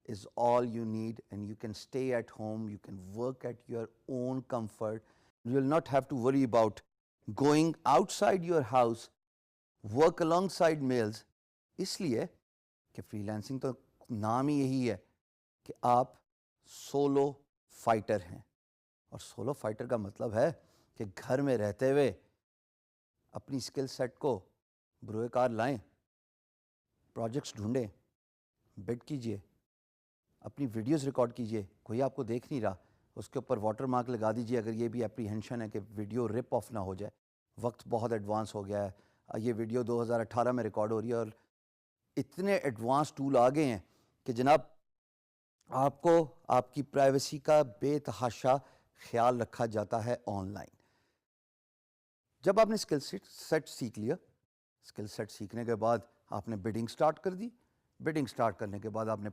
is all you need, and you can stay at home, you can work at your own comfort. You will not have to worry about going outside your house, work alongside males. اس لیے کہ free lancing تو نام ہی یہی ہے کہ آپ solve fighter ہیں. اور سولو فائٹر کا مطلب ہے کہ گھر میں رہتے ہوئے اپنی اسکل سیٹ کو بروئے کار لائیں، پروجیکٹس ڈھونڈیں، بڈ کیجئے، اپنی ویڈیوز ریکارڈ کیجئے. کوئی آپ کو دیکھ نہیں رہا، اس کے اوپر واٹر مارک لگا دیجئے اگر یہ بھی اپریہینشن ہے کہ ویڈیو رپ آف نہ ہو جائے. وقت بہت ایڈوانس ہو گیا ہے. یہ ویڈیو 2018 میں ریکارڈ ہو رہی ہے اور اتنے ایڈوانس ٹول آ گئے ہیں کہ جناب آپ کو آپ کی پرائیویسی کا بے تحاشا خیال رکھا جاتا ہے آن لائن. جب آپ نے اسکل سیٹ سیکھ لیا، اسکل سیٹ سیکھنے کے بعد آپ نے بڈنگ سٹارٹ کر دی. بڈنگ سٹارٹ کرنے کے بعد آپ نے